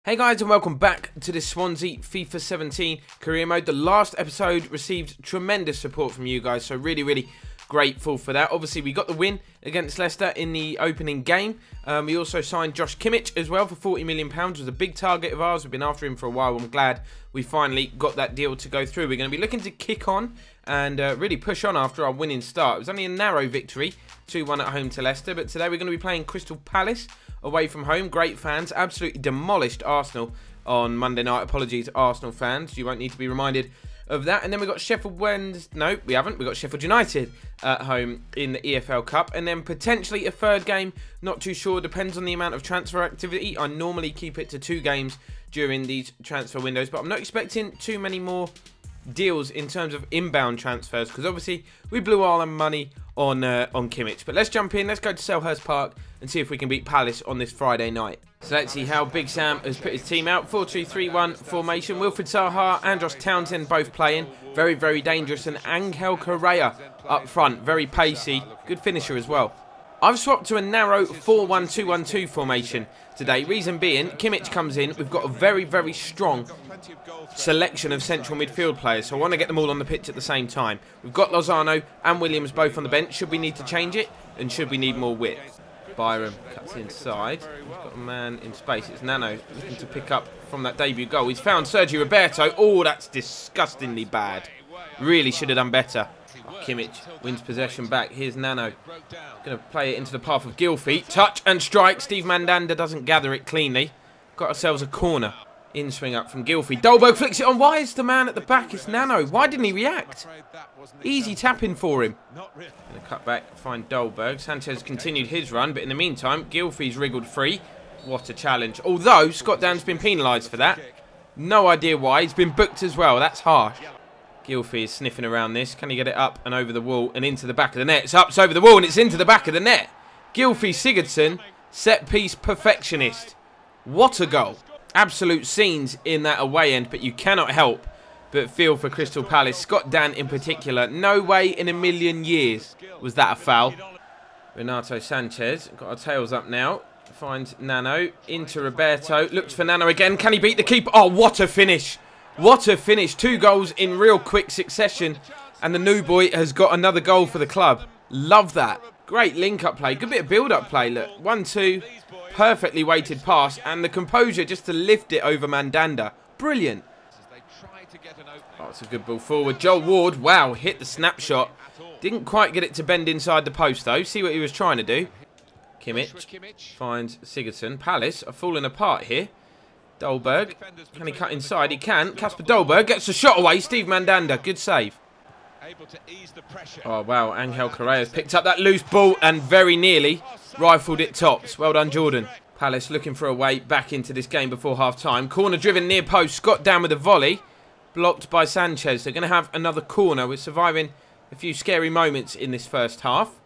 Hey guys, and welcome back to this Swansea FIFA 17 career mode. The last episode received tremendous support from you guys, so really grateful for that. Obviously, we got the win against Leicester in the opening game. We also signed Josh Kimmich as well for £40 million. It was a big target of ours. We've been after him for a while. I'm glad we finally got that deal to go through. We're going to be looking to kick on and really push on after our winning start. It was only a narrow victory, 2-1 at home to Leicester, but today we're going to be playing Crystal Palace away from home. Great fans, absolutely demolished Arsenal on Monday night. Apologies, Arsenal fans. You won't need to be reminded of that. And then we've got Sheffield Wednesday. No, we haven't. We've got Sheffield United at home in the EFL Cup. And then potentially a third game. Not too sure. Depends on the amount of transfer activity. I normally keep it to 2 games during these transfer windows, but I'm not expecting too many more deals in terms of inbound transfers, because obviously we blew all our money on Kimmich. But let's jump in. Let's go to Selhurst Park and see if we can beat Palace on this Friday night. So let's see how Big Sam has put his team out. 4-2-3-1 formation. Wilfried Zaha, Andros Townsend both playing. Very dangerous. And Angel Correa up front. Very pacey. Good finisher as well. I've swapped to a narrow 4-1-2-1-2 formation today. Reason being, Kimmich comes in. We've got a very strong selection of central midfield players, so I want to get them all on the pitch at the same time. We've got Lozano and Williams both on the bench. Should we need to change it? And should we need more width? Byram cuts inside. He's got a man in space. It's Nano looking to pick up from that debut goal. He's found Sergio Roberto. Oh, that's disgustingly bad. Really should have done better. Oh, Kimmich wins possession back. Here's Nano. Going to play it into the path of Gilfie. Touch and strike. Steve Mandanda doesn't gather it cleanly. Got ourselves a corner. In swing up from Gilfie. Dolberg flicks it on. Why is the man at the back? It's Nano. Why didn't he react? Easy tapping for him. Going to cut back, find Dolberg. Sanchez continued his run, but in the meantime, Gilfie's wriggled free. What a challenge. Although, Scott Dan's been penalised for that. No idea why. He's been booked as well. That's harsh. Gilfie is sniffing around this. Can he get it up and over the wall and into the back of the net? It's up, it's over the wall, and it's into the back of the net. Gilfie Sigurdsson, set-piece perfectionist. What a goal. Absolute scenes in that away end, but you cannot help but feel for Crystal Palace. Scott Dan in particular. No way in a million years was that a foul. Renato Sanchez. Got our tails up now. Finds Nano. Into Roberto. Looks for Nano again. Can he beat the keeper? Oh, what a finish. What a finish. 2 goals in real quick succession. And the new boy has got another goal for the club. Love that. Great link-up play. Good bit of build-up play. Look. 1-2. Perfectly weighted pass, and the composure just to lift it over Mandanda. Brilliant. Oh, it's a good ball forward. Joel Ward, wow, hit the snapshot. Didn't quite get it to bend inside the post, though. See what he was trying to do. Kimmich finds Sigurdsson. Palace are falling apart here. Dolberg, can he cut inside? He can. Kasper Dolberg gets the shot away. Steve Mandanda, good save. Oh, wow, Angel Correa's picked up that loose ball and very nearly rifled it tops. Well done, Jordan. Palace looking for a way back into this game before half-time. Corner driven near post. Scott down with a volley. Blocked by Sanchez. They're going to have another corner. We're surviving a few scary moments in this first half.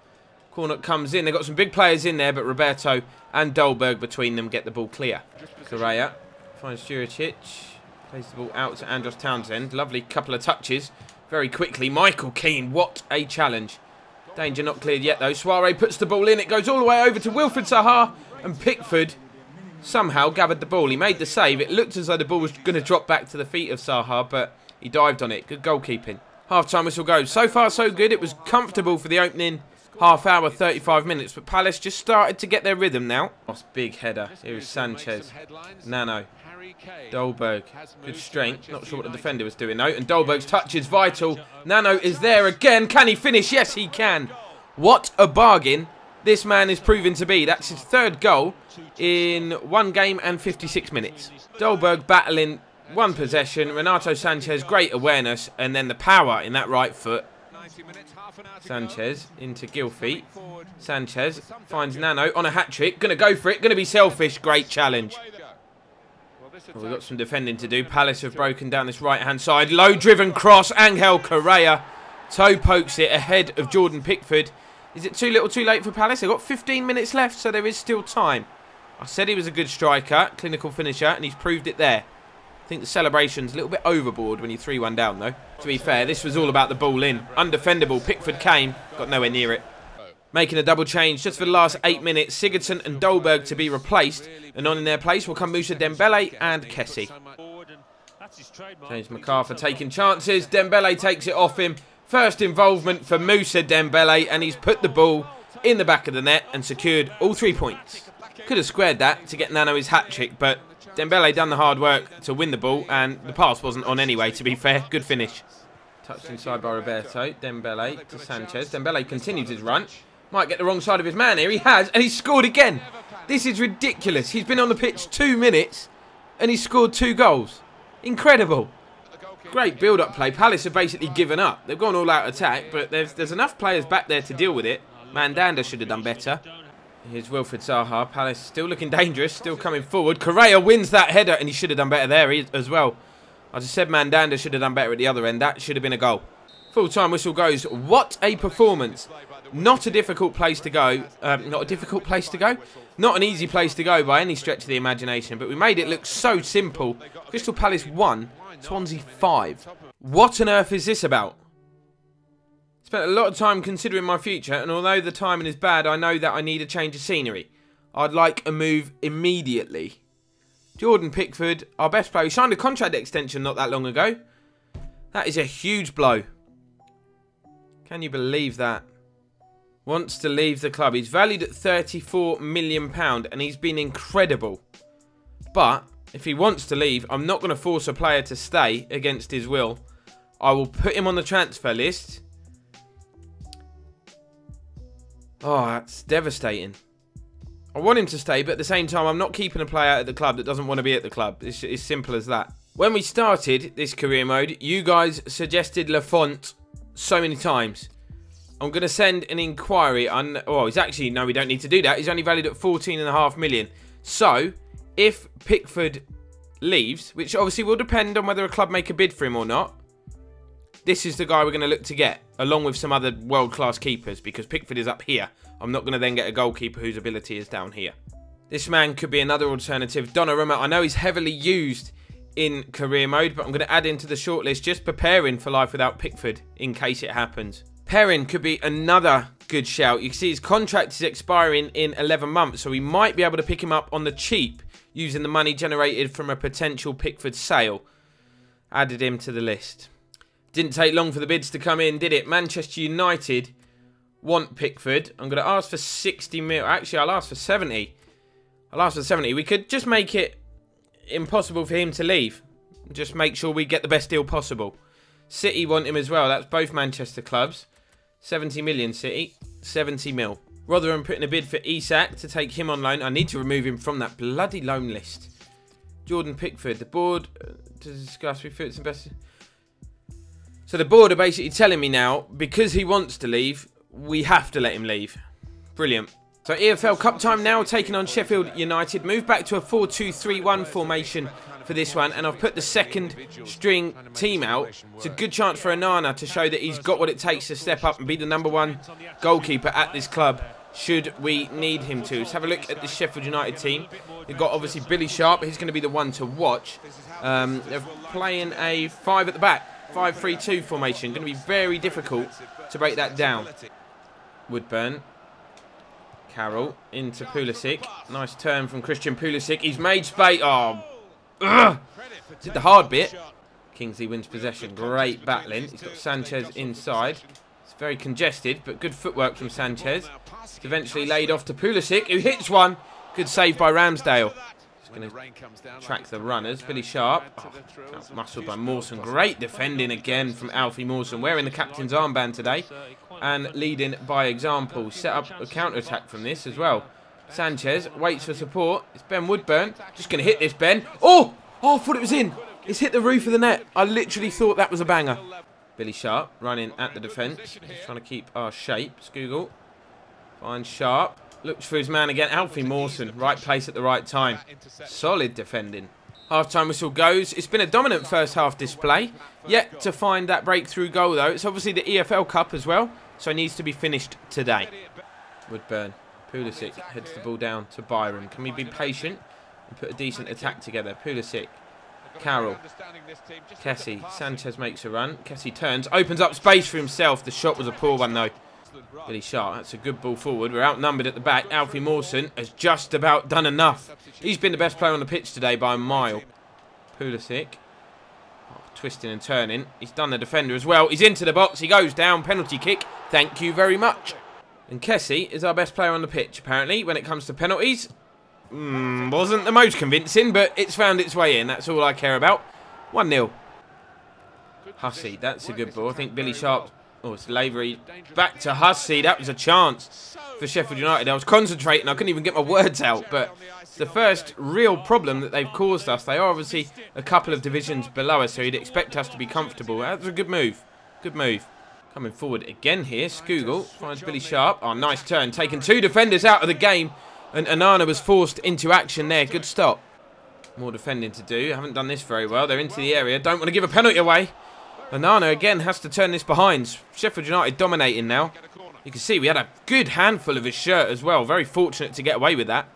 Corner comes in. They've got some big players in there, but Roberto and Dolberg between them get the ball clear. Correa finds Juricic. Plays the ball out to Andros Townsend. Lovely couple of touches. Very quickly. Michael Keane. What a challenge. Danger not cleared yet, though. Suarez puts the ball in. It goes all the way over to Wilfried Zaha. And Pickford somehow gathered the ball. He made the save. It looked as though the ball was going to drop back to the feet of Zaha, but he dived on it. Good goalkeeping. Half-time whistle goes. So far, so good. It was comfortable for the opening half hour, 35 minutes. But Palace just started to get their rhythm now. Big header. Here is Sanchez. Nano. Dolberg, good strength. Not sure what the defender was doing though. And Dolberg's touch is vital. Nano is there again. Can he finish? Yes, he can. What a bargain this man is proving to be. That's his 3rd goal in 1 game and 56 minutes. Dolberg battling 1 possession. Renato Sanchez, great awareness. And then the power in that right foot. Sanchez into Gilfie. Sanchez finds Nano on a hat-trick. Going to go for it. Going to be selfish. Great challenge. Well, we've got some defending to do. Palace have broken down this right-hand side. Low-driven cross. Angel Correa. Toe pokes it ahead of Jordan Pickford. Is it too little too late for Palace? They've got 15 minutes left, so there is still time. I said he was a good striker, clinical finisher, and he's proved it there. I think the celebration's a little bit overboard when you 3-1 down, though. To be fair, this was all about the ball in. Undefendable. Pickford came. Got nowhere near it. making a double change just for the last 8 minutes. Sigurdsson and Dolberg to be replaced, and on in their place will come Moussa Dembele and Kessie. James McArthur taking chances. Dembele takes it off him. First involvement for Moussa Dembele, and he's put the ball in the back of the net and secured all 3 points. Could have squared that to get Nano his hat-trick, but Dembele done the hard work to win the ball, and the pass wasn't on anyway, to be fair. Good finish. Touched inside by Roberto. Dembele to Sanchez. Dembele continues his run. Might get the wrong side of his man here. He has, and he's scored again. This is ridiculous. He's been on the pitch 2 minutes, and he's scored 2 goals. Incredible. Great build-up play. Palace have basically given up. They've gone all-out attack, but there's enough players back there to deal with it. Mandanda should have done better. Here's Wilfried Zaha. Palace still looking dangerous, still coming forward. Correa wins that header, and he should have done better there as well. I just said Mandanda should have done better at the other end. That should have been a goal. Full-time whistle goes. What a performance. Not a difficult place to go. Not a difficult place to go? Not an easy place to go by any stretch of the imagination, but we made it look so simple. Crystal Palace 1, Swansea 5. What on earth is this about? Spent a lot of time considering my future, and although the timing is bad, I know that I need a change of scenery. I'd like a move immediately. Jordan Pickford, our best player, he signed a contract extension not that long ago. That is a huge blow. Can you believe that? Wants to leave the club. He's valued at £34 million, and he's been incredible. But if he wants to leave, I'm not going to force a player to stay against his will. I will put him on the transfer list. Oh, that's devastating. I want him to stay, but at the same time, I'm not keeping a player at the club that doesn't want to be at the club. It's as simple as that. When we started this career mode, you guys suggested Lafont so many times. I'm going to send an inquiry on... Oh, he's actually... No, we don't need to do that. He's only valued at $14.5 million. So, if Pickford leaves, which obviously will depend on whether a club make a bid for him or not, this is the guy we're going to look to get, along with some other world-class keepers, because Pickford is up here. I'm not going to then get a goalkeeper whose ability is down here. This man could be another alternative. Donnarumma, I know he's heavily used in career mode, but I'm going to add into the shortlist, just preparing for life without Pickford, in case it happens. Perrin could be another good shout. You can see his contract is expiring in 11 months, so we might be able to pick him up on the cheap, using the money generated from a potential Pickford sale. Added him to the list. Didn't take long for the bids to come in, did it? Manchester United want Pickford. I'm going to ask for 60 mil. Actually, I'll ask for 70. I'll ask for 70. We could just make it impossible for him to leave. Just make sure we get the best deal possible. City want him as well. That's both Manchester clubs. 70 million City. 70 mil. Rotherham putting a bid for Isak to take him on loan. I need to remove him from that bloody loan list. Jordan Pickford. The board to discuss. We feel it's the best. So the board are basically telling me now, because he wants to leave, we have to let him leave. Brilliant. So EFL Cup time now, taking on Sheffield United. Move back to a 4-2-3-1 formation for this one, and I've put the second string team out. It's a good chance for Onana to show that he's got what it takes to step up and be the #1 goalkeeper at this club, should we need him to. Let's have a look at the Sheffield United team. They've got obviously Billy Sharp. He's going to be the one to watch. They're playing a 5 at the back. 5-3-2 formation. Going to be very difficult to break that down. Woodburn. Carroll into Pulisic. Nice turn from Christian Pulisic. He's made space. Oh, ugh. Did the hard bit. Kingsley wins possession. Great battling. He's got Sanchez inside. It's very congested, but good footwork from Sanchez. It's eventually laid off to Pulisic, who hits one. Good save by Ramsdale. Going to track the runners. Billy Sharp. Oh, muscled by Mawson. Great defending again from Alfie Mawson. Wearing the captain's armband today. And leading by example. Set up a counter-attack from this as well. Sanchez waits for support. It's Ben Woodburn. Just going to hit this, Ben. Oh! Oh, I thought it was in. It's hit the roof of the net. I literally thought that was a banger. Billy Sharp running at the defence. He's trying to keep our shape. Skugel finds Sharp. Looks for his man again. Alfie Mawson. Right place at the right time. Solid defending. Half-time whistle goes. It's been a dominant first half display. Yet to find that breakthrough goal, though. It's obviously the EFL Cup as well, so it needs to be finished today. Woodburn. Pulisic heads the ball down to Byram. Can we be patient and put a decent attack together? Pulisic. Carroll. Kessie. Sanchez makes a run. Kessie turns. Opens up space for himself. The shot was a poor one, though. Billy Sharp, that's a good ball forward. We're outnumbered at the back. Alfie Mawson has just about done enough. He's been the best player on the pitch today by a mile. Pulisic. Oh, twisting and turning. He's done the defender as well. He's into the box. He goes down. Penalty kick. Thank you very much. And Kessie is our best player on the pitch, apparently, when it comes to penalties. Wasn't the most convincing, but it's found its way in. That's all I care about. 1-0. Hussey, that's a good ball. I think Billy Sharp... Oh, it's Lavery. Back to Hussey. That was a chance for Sheffield United. I was concentrating. I couldn't even get my words out. But it's the first real problem that they've caused us. They are obviously a couple of divisions below us, so you'd expect us to be comfortable. That was a good move. Good move. Coming forward again here. Skugel finds Billy Sharp. Oh, nice turn. Taking two defenders out of the game. And Anana was forced into action there. Good stop. More defending to do. Haven't done this very well. They're into the area. Don't want to give a penalty away. Anana again has to turn this behind. Sheffield United dominating now. You can see we had a good handful of his shirt as well. Very fortunate to get away with that.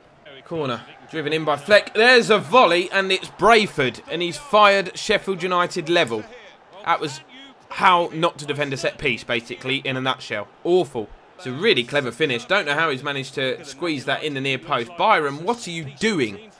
Corner. Driven in by Fleck. There's a volley and it's Brayford. And he's fired Sheffield United level. That was how not to defend a set piece, basically, in a nutshell. Awful. It's a really clever finish. Don't know how he's managed to squeeze that in the near post. Byram, what are you doing?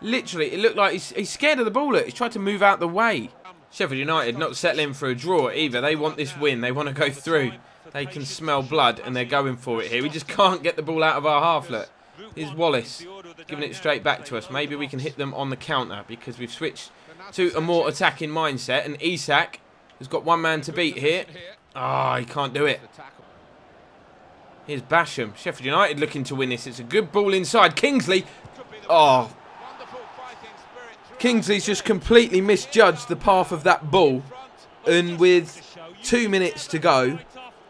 Literally, it looked like he's scared of the ball. He's tried to move out the way. Sheffield United not settling for a draw either. They want this win. They want to go through. They can smell blood and they're going for it here. We just can't get the ball out of our half. Look, here's Wallace giving it straight back to us. Maybe we can hit them on the counter because we've switched to a more attacking mindset. And Isak has got one man to beat here. Ah, he can't do it. Here's Basham. Sheffield United looking to win this. It's a good ball inside. Kingsley. Oh. Kingsley's just completely misjudged the path of that ball. And with 2 minutes to go,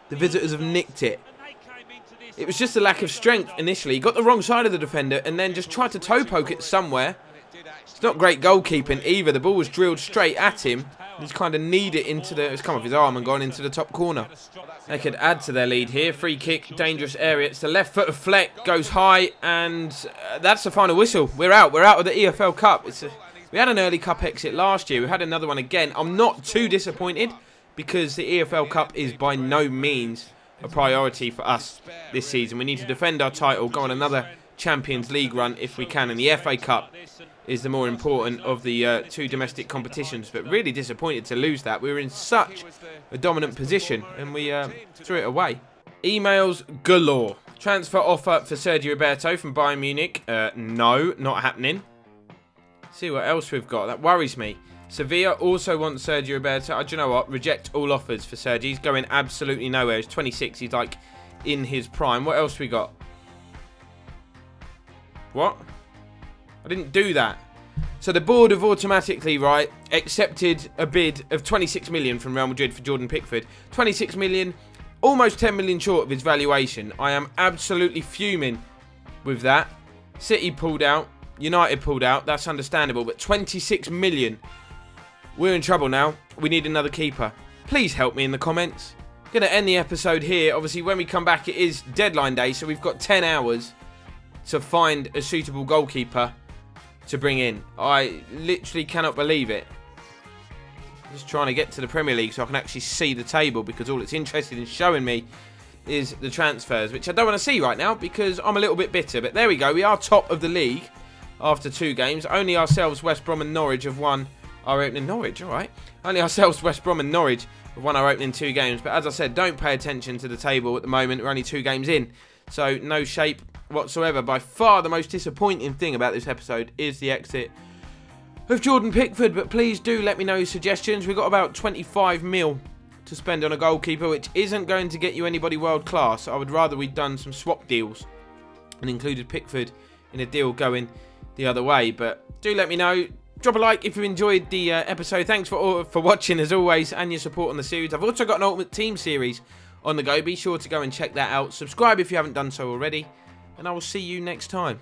the visitors have nicked it. It was just a lack of strength initially. He got the wrong side of the defender and then just tried to toe poke it somewhere. It's not great goalkeeping either. The ball was drilled straight at him. He's kind of kneed it into the... It's come off his arm and gone into the top corner. They could add to their lead here. Free kick, dangerous area. It's the left foot of Fleck. Goes high and that's the final whistle. We're out. We're out of the EFL Cup. We had an early cup exit last year. We had another one again. I'm not too disappointed because the EFL Cup is by no means a priority for us this season. We need to defend our title, go on another Champions League run if we can. And the FA Cup is the more important of the two domestic competitions. But really disappointed to lose that. We were in such a dominant position and we threw it away. Emails galore. Transfer offer for Sergio Roberto from Bayern Munich. No, not happening. See what else we've got. That worries me. Sevilla also wants Sergio Roberto. Do you know what? Reject all offers for Sergio. He's going absolutely nowhere. He's 26. He's like in his prime. What else we got? What? I didn't do that. So the board have automatically, right, accepted a bid of 26 million from Real Madrid for Jordan Pickford. 26 million, almost 10 million short of his valuation. I am absolutely fuming with that. City pulled out. United pulled out. That's understandable. But 26 million. We're in trouble now. We need another keeper. Please help me in the comments. I'm going to end the episode here. Obviously, when we come back, it is deadline day. So we've got 10 hours to find a suitable goalkeeper to bring in. I literally cannot believe it. Just trying to get to the Premier League so I can actually see the table, because all it's interested in showing me is the transfers, which I don't want to see right now because I'm a little bit bitter. But there we go. We are top of the league after 2 games. Only ourselves, West Brom and Norwich have won our opening. Norwich, alright. Only ourselves, West Brom and Norwich have won our opening 2 games. But as I said, don't pay attention to the table at the moment. We're only 2 games in. So no shape whatsoever. By far the most disappointing thing about this episode is the exit of Jordan Pickford. But please do let me know your suggestions. We've got about 25 mil to spend on a goalkeeper, which isn't going to get you anybody world class. I would rather we'd done some swap deals and included Pickford in a deal going the other way. But do let me know. Drop a like if you enjoyed the episode. Thanks for watching as always, and your support on the series. I've also got an Ultimate Team series on the go. Be sure to go and check that out. Subscribe if you haven't done so already, and I will see you next time.